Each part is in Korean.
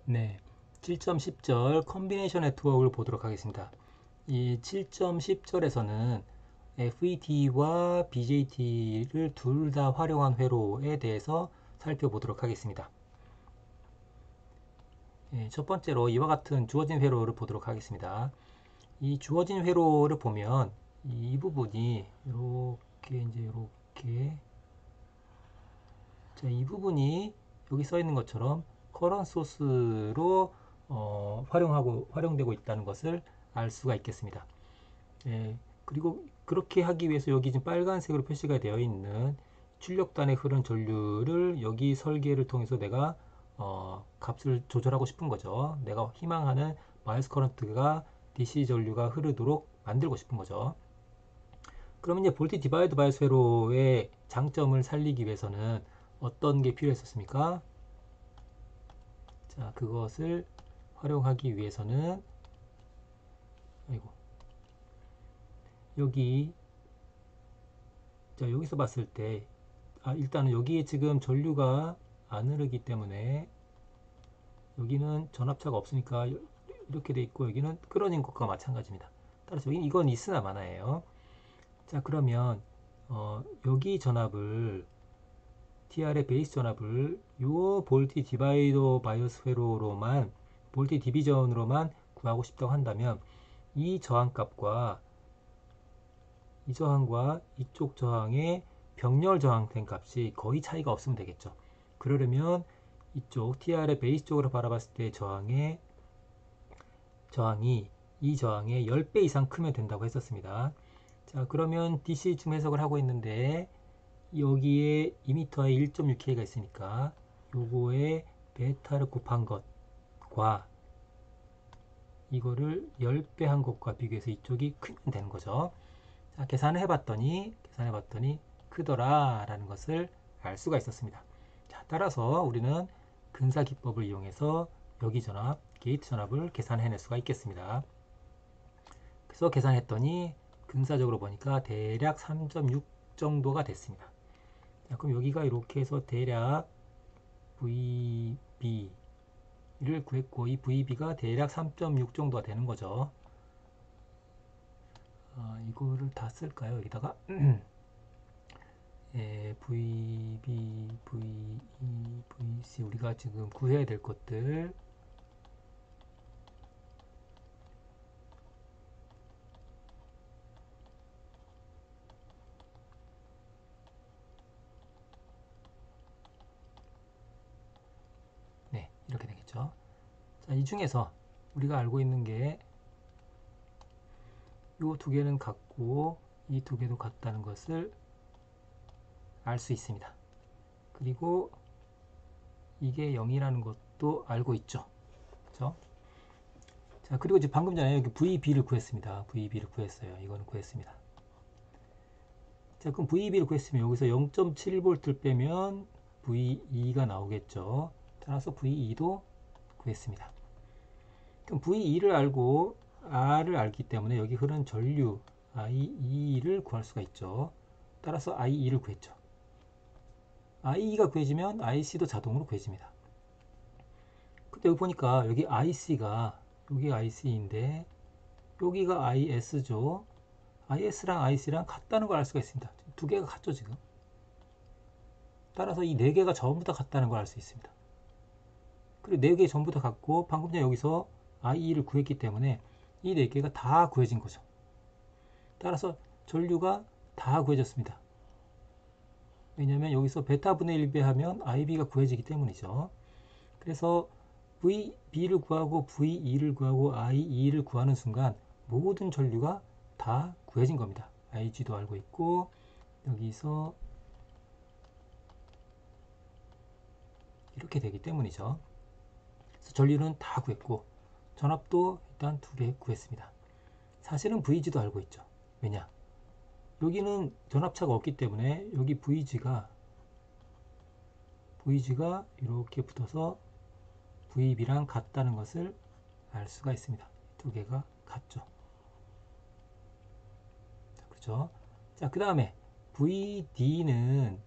네, 7.10절 컨비네이션 네트워크를 보도록 하겠습니다. 이 7.10절에서는 FET와 BJT를 둘 다 활용한 회로에 대해서 살펴보도록 하겠습니다. 첫 번째로 이와 같은 주어진 회로를 보도록 하겠습니다. 이 주어진 회로를 보면 이 부분이 이렇게 자, 이 부분이 여기 써 있는 것처럼 커런트 소스로 활용되고 있다는 것을 알 수가 있겠습니다. 그리고 그렇게 하기 위해서 여기 지금 빨간색으로 표시가 되어 있는 출력단에 흐른 전류를 여기 설계를 통해서 내가 값을 조절하고 싶은 거죠. 내가 희망하는 바이어스 커런트가 DC 전류가 흐르도록 만들고 싶은 거죠. 그러면 이제 볼티 디바이드 바이어스 회로의 장점을 살리기 위해서는 어떤 게 필요했었습니까? 자, 그것을 활용하기 위해서는 아이고 여기 자, 여기서 봤을 때 일단은 여기에 지금 전류가 안 흐르기 때문에 여기는 전압차가 없으니까 이렇게 돼 있고 여기는 끌어진 것과 마찬가지입니다. 따라서 여기 이건 있으나 마나예요. 자, 그러면 여기 전압을 TR의 베이스 전압을 요 볼티 디바이더 바이어스 회로로만 볼티 디비전으로만 구하고 싶다고 한다면 이 저항값과 이 저항과 이쪽 저항의 병렬 저항된 값이 거의 차이가 없으면 되겠죠. 그러려면 이쪽 TR의 베이스 쪽으로 바라봤을 때 저항이 이 저항의 10배 이상 크면 된다고 했었습니다. 자, 그러면 DC 중 해석을 하고 있는데 여기에 2m에 1.6K가 있으니까 요거에 베타를 곱한 것과 이거를 10배 한 것과 비교해서 이쪽이 크면 되는 거죠. 자, 계산을 해봤더니 크더라 라는 것을 알 수가 있었습니다. 자, 따라서 우리는 근사 기법을 이용해서 여기 전압, 게이트 전압을 계산해낼 수가 있겠습니다. 그래서 계산했더니 근사적으로 보니까 대략 3.6 정도가 됐습니다. 자, 그럼 여기가 이렇게 해서 대략 VB를 구했고 이 VB가 대략 3.6 정도가 되는 거죠. 이거를 다 쓸까요? 여기다가 VB, VE, VC 우리가 지금 구해야 될 것들 네, 이렇게 되겠죠. 자, 이 중에서 우리가 알고 있는 게 이 두 개는 같고 이 두 개도 같다는 것을 알 수 있습니다. 그리고 이게 0이라는 것도 알고 있죠. 그렇죠? 자, 그리고 이제 방금 전에 여기 VB를 구했습니다. VB를 구했어요. 이거는 구했습니다. 자, 그럼 VB를 구했으면 여기서 0.7V를 빼면 VE가 나오겠죠. 따라서 VE도 구했습니다. 그럼 VE를 알고 R을 알기 때문에 여기 흐르는 전류 IE를 구할 수가 있죠. 따라서 IE를 구했죠. IE가 구해지면 IC도 자동으로 구해집니다. 근데 여기 보니까 여기 IC가 여기 IC인데 여기가 IS죠. IS랑 IC랑 같다는 걸 알 수가 있습니다. 두 개가 같죠 지금. 따라서 이 네 개가 전부 다 같다는 걸 알 수 있습니다. 그리고 네 개 전부 다 같고 방금 전에 여기서 IE를 구했기 때문에 이 네 개가 다 구해진 거죠. 따라서 전류가 다 구해졌습니다. 왜냐하면 여기서 베타분의 1배 하면 IB가 구해지기 때문이죠. 그래서 VB를 구하고 VE를 구하고 IE를 구하는 순간 모든 전류가 다 구해진 겁니다. IG도 알고 있고 여기서 이렇게 되기 때문이죠. 그래서 전류는 다 구했고 전압도 일단 두 개 구했습니다. 사실은 VG도 알고 있죠. 왜냐? 여기는 전압차가 없기 때문에 여기 VG가 이렇게 붙어서 VB랑 같다는 것을 알 수가 있습니다. 두 개가 같죠. 그렇죠? 자, 그 다음에 VD는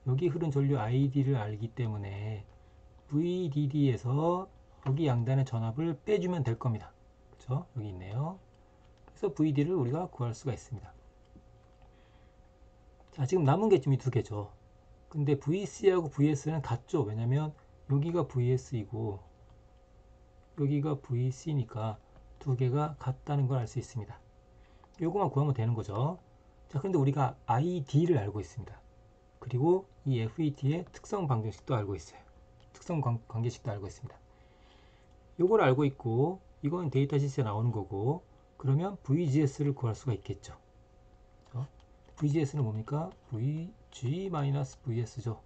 여기 흐른 전류 ID를 알기 때문에 VDD에서 여기 양단의 전압을 빼주면 될 겁니다. 그렇죠? 여기 있네요. 그래서 VD를 우리가 구할 수가 있습니다. 자, 지금 남은 게 지금 이 두 개죠. 근데 VC하고 VS는 같죠. 왜냐면 여기가 VS이고 여기가 VC니까 두 개가 같다는 걸 알 수 있습니다. 요거만 구하면 되는 거죠. 자, 그런데 우리가 ID를 알고 있습니다. 그리고 이 FET의 특성 방정식도 알고 있어요. 특성 관계식도 알고 있습니다. 요걸 알고 있고 이건 데이터 시트에 나오는 거고, 그러면 VGS를 구할 수가 있겠죠. VGS는 뭡니까? VG-VS죠.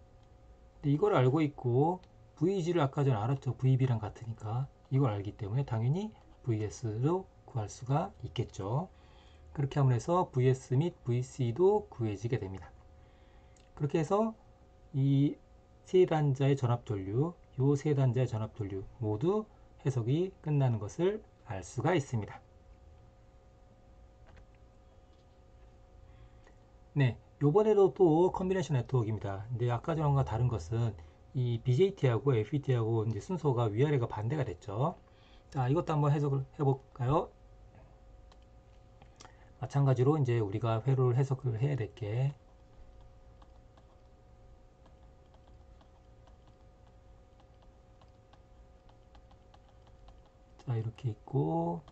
근데 이걸 알고 있고 VG를 아까 전에 알았죠. VB랑 같으니까 이걸 알기 때문에 당연히 VS로 구할 수가 있겠죠. 그렇게 함으로써 VS 및 VC도 구해지게 됩니다. 그렇게 해서 이 세 단자의 전압 전류, 요 세 단자의 전압 전류 모두 해석이 끝나는 것을 알 수가 있습니다. 네, 요번에도 또 컨비네이션 네트워크입니다. 근데 아까 전과 다른 것은 이 BJT하고 FET하고 이제 순서가 위아래가 반대가 됐죠. 자, 이것도 한번 해석을 해볼까요? 마찬가지로 이제 우리가 회로를 해석을 해야 될 게, 자, 이렇게 있고,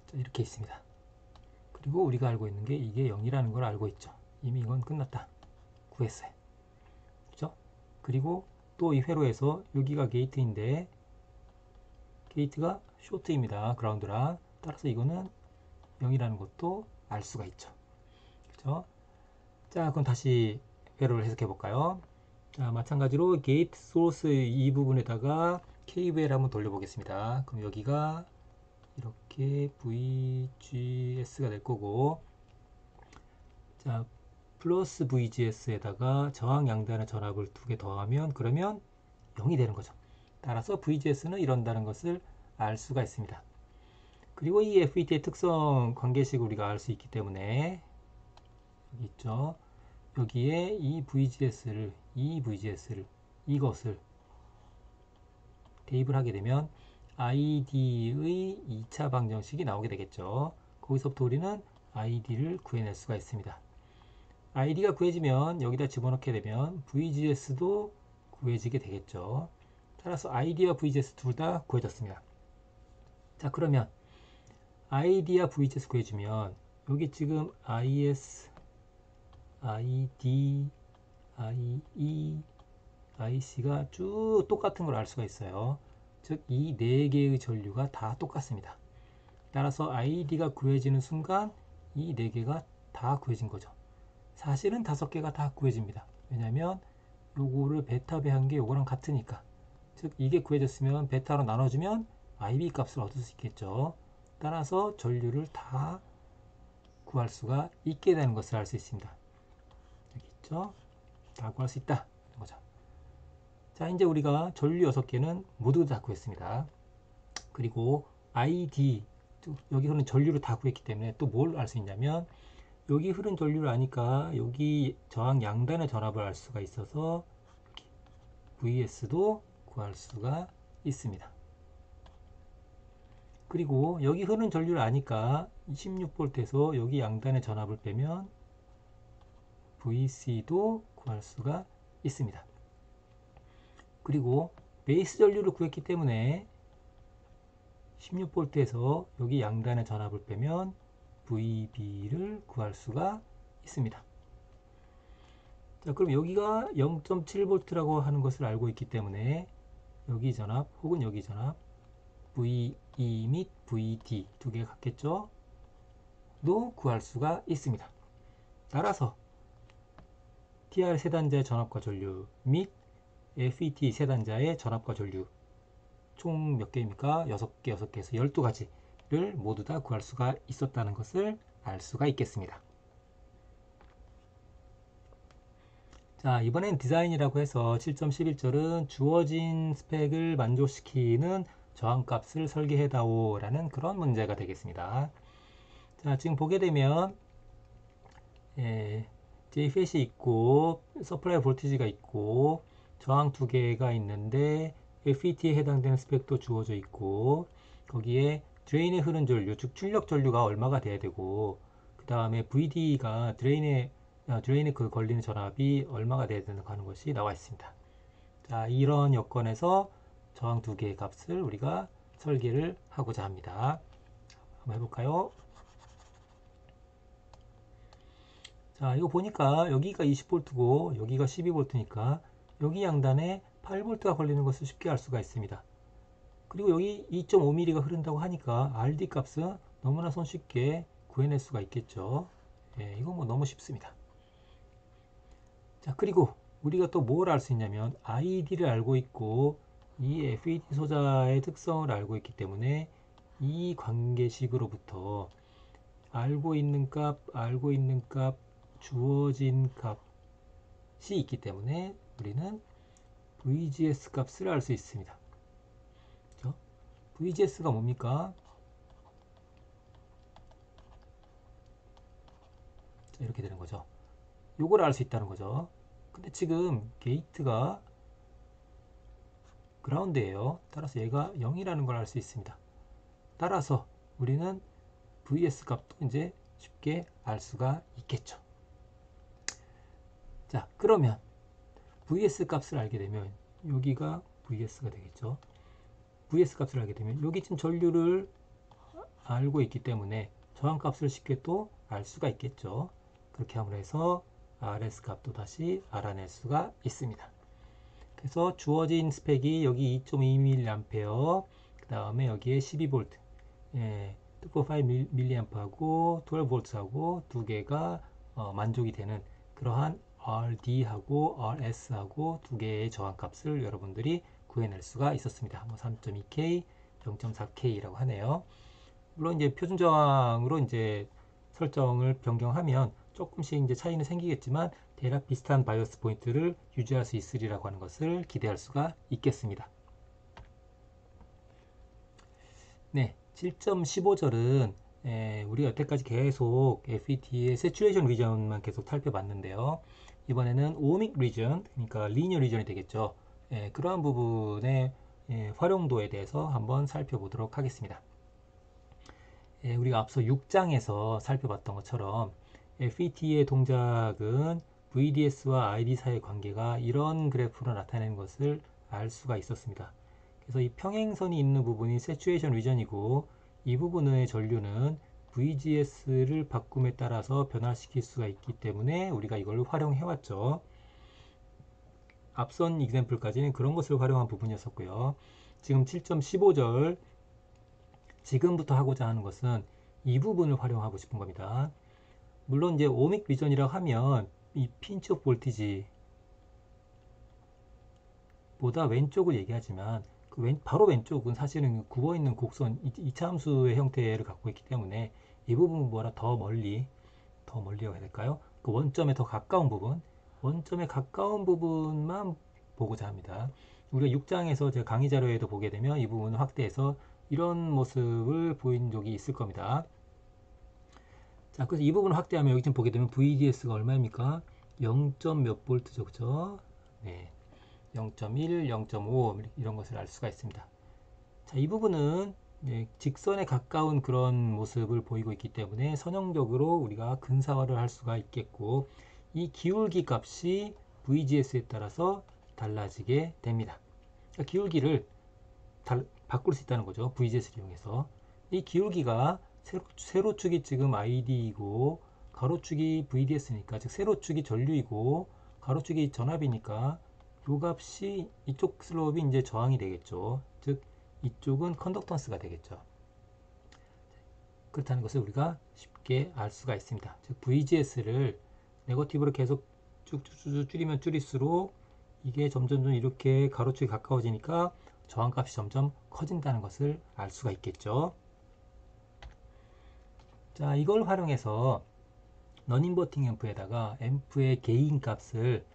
자, 이렇게 있습니다. 그리고 우리가 알고 있는 게 이게 0이라는 걸 알고 있죠. 이미 이건 끝났다. 구했어요. 그죠? 그리고 또 이 회로에서 여기가 게이트인데 게이트가 쇼트입니다. 그라운드랑. 따라서 이거는 0이라는 것도 알 수가 있죠. 그죠? 자, 그럼 다시 회로를 해석해 볼까요? 자, 마찬가지로 게이트 소스 이 부분에다가 KVL 한번 돌려보겠습니다. 그럼 여기가 이렇게 VGS가 될 거고, 자, 플러스 VGS에다가 저항 양단의 전압을 두 개 더하면 그러면 0이 되는 거죠. 따라서 VGS는 이런다는 것을 알 수가 있습니다. 그리고 이 FET의 특성 관계식을 우리가 알 수 있기 때문에 여기 있죠. 여기에 이 VGS를 이것을 대입을 하게 되면 ID의 2차 방정식이 나오게 되겠죠. 거기서부터 우리는 ID를 구해낼 수가 있습니다. ID가 구해지면 여기다 집어넣게 되면 VGS도 구해지게 되겠죠. 따라서 ID와 VGS 둘 다 구해졌습니다. 자, 그러면 ID와 VGS 구해주면 여기 지금 IS, ID, IE, IC가 쭉 똑같은 걸 알 수가 있어요. 즉, 이 네 개의 전류가 다 똑같습니다. 따라서 ID가 구해지는 순간 이 네 개가 다 구해진 거죠. 사실은 5개가 다 구해집니다. 왜냐하면 요거를 베타 배한 게 요거랑 같으니까. 즉, 이게 구해졌으면 베타로 나눠주면 IB 값을 얻을 수 있겠죠. 따라서 전류를 다 구할 수가 있게 되는 것을 알 수 있습니다. 여기 있죠? 다 구할 수 있다. 이런 거죠. 자, 이제 우리가 전류 6개는 모두 다 구했습니다. 그리고 ID, 여기서는 전류를 다 구했기 때문에 또 뭘 알 수 있냐면 여기 흐른 전류를 아니까 여기 저항 양단의 전압을 알 수가 있어서 VS도 구할 수가 있습니다. 그리고 여기 흐르는 전류를 아니까 16V에서 여기 양단의 전압을 빼면 VC도 구할 수가 있습니다. 그리고 베이스 전류를 구했기 때문에 16V에서 여기 양단의 전압을 빼면 VB를 구할 수가 있습니다. 자, 그럼 여기가 0.7V라고 하는 것을 알고 있기 때문에 여기 전압 혹은 여기 전압 VE 및 VD 두 개가 같겠죠? 도 구할 수가 있습니다. 따라서 TR 세단자의 전압과 전류 및 FET 세단자의 전압과 전류 총 몇 개입니까? 6개, 6개에서 12가지를 모두 다 구할 수가 있었다는 것을 알 수가 있겠습니다. 자, 이번엔 디자인이라고 해서 7.11절은 주어진 스펙을 만족시키는 저항값을 설계해다오 라는 그런 문제가 되겠습니다. 자, 지금 보게 되면 JFET이 있고 서플라이 볼티지가 있고 저항 두 개가 있는데 FET에 해당되는 스펙도 주어져 있고 거기에 드레인에 흐른 전류, 즉 출력 전류가 얼마가 돼야 되고 그 다음에 VD가 드레인에 그 걸리는 전압이 얼마가 돼야 된다고 하는 것이 나와 있습니다. 자, 이런 여건에서 저항 두 개의 값을 우리가 설계를 하고자 합니다. 한번 해볼까요? 자, 이거 보니까 여기가 20V고 여기가 12V니까 여기 양단에 8V가 걸리는 것을 쉽게 알 수가 있습니다. 그리고 여기 2.5mm가 흐른다고 하니까 RD 값은 너무나 손쉽게 구해낼 수가 있겠죠. 예, 이거 뭐 너무 쉽습니다. 자, 그리고 우리가 또 뭘 알 수 있냐면 ID를 알고 있고 이 FET 소자의 특성을 알고 있기 때문에 이 관계식으로부터 알고 있는 값, 주어진 값이 있기 때문에 우리는 VGS 값을 알 수 있습니다. 그렇죠? VGS가 뭡니까? 자, 이렇게 되는 거죠. 요걸 알 수 있다는 거죠. 근데 지금 게이트가 그라운드예요. 따라서 얘가 0이라는 걸 알 수 있습니다. 따라서 우리는 VS 값도 이제 쉽게 알 수가 있겠죠. 자, 그러면 VS 값을 알게 되면 여기가 VS가 되겠죠. VS 값을 알게 되면 여기 지금 전류를 알고 있기 때문에 저항 값을 쉽게 또 알 수가 있겠죠. 그렇게 함으로 해서 RS 값도 다시 알아낼 수가 있습니다. 그래서 주어진 스펙이 여기 2.2mA, 그 다음에 여기에 12V, 2.5mA하고 12V하고 두 개가 만족이 되는 그러한 RD하고 RS하고 두 개의 저항값을 여러분들이 구해낼 수가 있었습니다. 뭐 3.2K, 0.4K라고 하네요. 물론 이제 표준 저항으로 이제 설정을 변경하면 조금씩 이제 차이는 생기겠지만 대략 비슷한 바이오스 포인트를 유지할 수 있으리라고 하는 것을 기대할 수가 있겠습니다. 네, 7.15절은 우리가 여태까지 계속 FET의 세츄레이션 리전만 계속 살펴봤는데요. 이번에는 오믹 리전, 그러니까 리니어 리전이 되겠죠. 그러한 부분의 활용도에 대해서 한번 살펴보도록 하겠습니다. 우리가 앞서 6장에서 살펴봤던 것처럼 FET의 동작은 VDS와 ID 사이의 관계가 이런 그래프로 나타내는 것을 알 수가 있었습니다. 그래서 이 평행선이 있는 부분이 세츄레이션 리전이고 이 부분의 전류는 VGS를 바꿈에 따라서 변화시킬 수가 있기 때문에 우리가 이걸 활용해 왔죠. 앞선 이그샘플까지는 그런 것을 활용한 부분이었었고요. 지금 7.15절 지금부터 하고자 하는 것은 이 부분을 활용하고 싶은 겁니다. 물론 이제 오믹 리전이라고 하면 이 핀치 오프 볼티지 보다 왼쪽을 얘기하지만 그 바로 왼쪽은 사실은 굽어 있는 곡선 이차 함수의 형태를 갖고 있기 때문에 이 부분보다 더 멀리라고 해야 될까요? 그 원점에 더 가까운 부분, 원점에 가까운 부분만 보고자 합니다. 우리가 6장에서 제가 강의 자료에도 보게 되면 이 부분을 확대해서 이런 모습을 보인 적이 있을 겁니다. 자, 그래서 이 부분을 확대하면 여기 지금 보게 되면 VDS가 얼마입니까? 0. 몇 볼트죠, 그죠? 네. 0.1, 0.5 이런 것을 알 수가 있습니다. 자, 이 부분은 직선에 가까운 그런 모습을 보이고 있기 때문에 선형적으로 우리가 근사화를 할 수가 있겠고 이 기울기 값이 VGS에 따라서 달라지게 됩니다. 그러니까 기울기를 바꿀 수 있다는 거죠. VGS를 이용해서. 이 기울기가 세로축이 지금 ID이고 가로축이 VDS니까 즉 세로축이 전류이고 가로축이 전압이니까 요 값이 이쪽 슬롭이 이제 저항이 되겠죠. 즉 이쪽은 컨덕턴스가 되겠죠. 그렇다는 것을 우리가 쉽게 알 수가 있습니다. 즉 VGS를 네거티브로 계속 쭉쭉쭉 줄이면 줄일수록 이게 점점 이렇게 가로축이 가까워지니까 저항값이 점점 커진다는 것을 알 수가 있겠죠. 자, 이걸 활용해서 너인버팅 앰프에다가 앰프의 게인 값을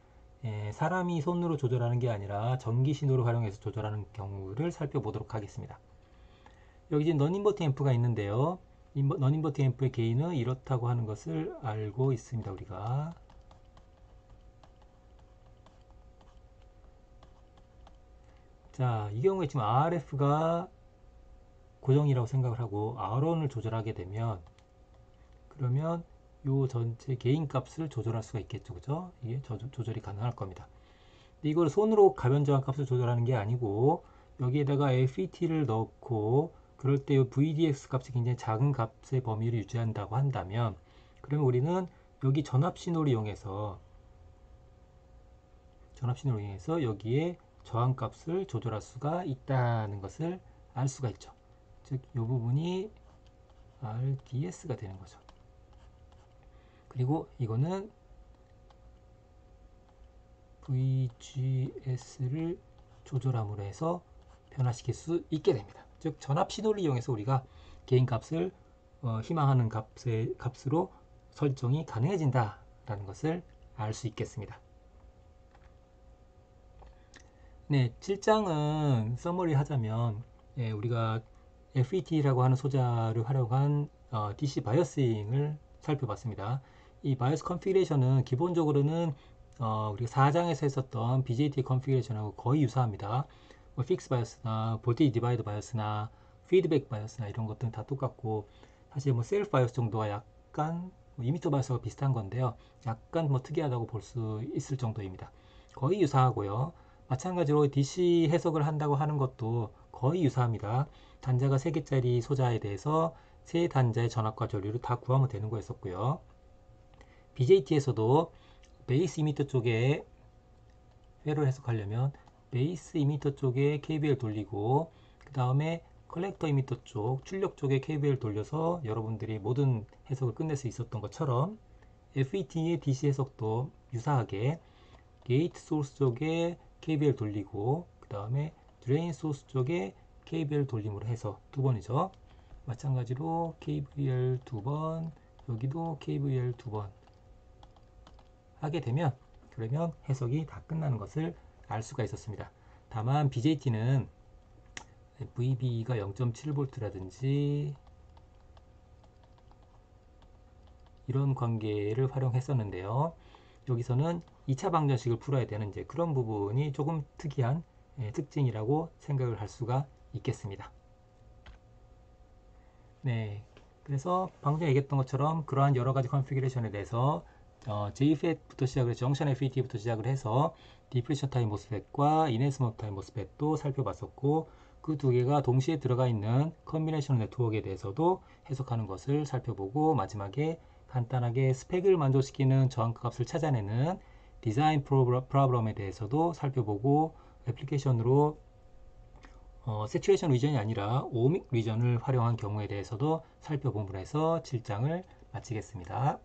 사람이 손으로 조절하는 게 아니라 전기 신호를 활용해서 조절하는 경우를 살펴보도록 하겠습니다. 여기 지금 너인버팅 앰프가 있는데요. non-inverting 앰프의 게인은 이렇다고 하는 것을 알고 있습니다. 우리가. 자, 이 경우에 지금 RF가 고정이라고 생각을 하고 R1을 조절하게 되면 그러면 요 전체 게인 값을 조절할 수가 있겠죠. 그죠? 이게 조절이 가능할 겁니다. 근데 이걸 손으로 가변 저항 값을 조절하는 게 아니고 여기에다가 FET를 넣고 그럴 때 VDX 값이 굉장히 작은 값의 범위를 유지한다고 한다면 그러면 우리는 여기 전압 신호를 이용해서 여기에 저항 값을 조절할 수가 있다는 것을 알 수가 있죠. 즉, 이 부분이 RDS가 되는 거죠. 그리고 이거는 VGS를 조절함으로 해서 변화시킬 수 있게 됩니다. 즉, 전압 신호를 이용해서 우리가 게인 값을 희망하는 값으로 설정이 가능해진다라는 것을 알 수 있겠습니다. 네, 7장은 서머리 하자면 우리가 FET라고 하는 소자를 활용한 DC 바이어싱을 살펴봤습니다. 이 바이어스 컨피그레이션은 기본적으로는 우리가 4장에서 했었던 BJT 컨피그레이션하고 거의 유사합니다. 뭐 픽스 바이어스나 볼테이지 디바이더 바이어스나 피드백 바이어스나 이런 것들은 다 똑같고 사실 뭐 셀프 바이어스 정도와 약간 이미터 바이어스가 비슷한 건데요. 약간 뭐 특이하다고 볼 수 있을 정도입니다. 거의 유사하고요. 마찬가지로 DC 해석을 한다고 하는 것도 거의 유사합니다. 단자가 3개짜리 소자에 대해서 3단자의 전압과 전류를 다 구하면 되는 거였었고요. BJT에서도 베이스 이미터 쪽에 회로 해석하려면 베이스 이미터 쪽에 KVL 돌리고 그 다음에 컬렉터 이미터 쪽, 출력 쪽에 KVL 돌려서 여러분들이 모든 해석을 끝낼 수 있었던 것처럼 FET의 DC 해석도 유사하게 게이트 소스 쪽에 KVL 돌리고 그 다음에 드레인 소스 쪽에 KVL 돌림으로 해서 2번이죠. 마찬가지로 KVL 2번, 여기도 KVL 2번 하게 되면 그러면 해석이 다 끝나는 것을 알 수가 있었습니다. 다만 BJT는 VB가 0.7V라든지 이런 관계를 활용했었는데요. 여기서는 2차 방정식을 풀어야 되는 이제 그런 부분이 조금 특이한 특징이라고 생각을 할 수가 있겠습니다. 네, 그래서 방금 얘기했던 것처럼 그러한 여러 가지 컨피그레이션에 대해서 JFET부터 시작을 해서 정션 FET부터 시작을 해서 디플레이션 타임 모스펫과 인핸스먼트 타임 모스펫도 살펴봤었고 그 두 개가 동시에 들어가 있는 컨비네이션 네트워크에 대해서도 해석하는 것을 살펴보고 마지막에 간단하게 스펙을 만족시키는 저항가 값을 찾아내는 디자인 프로블럼에 대해서도 살펴보고 애플리케이션으로 세츄레이션 리전이 아니라 오믹 리전을 활용한 경우에 대해서도 살펴봄으로 해서 7장을 마치겠습니다.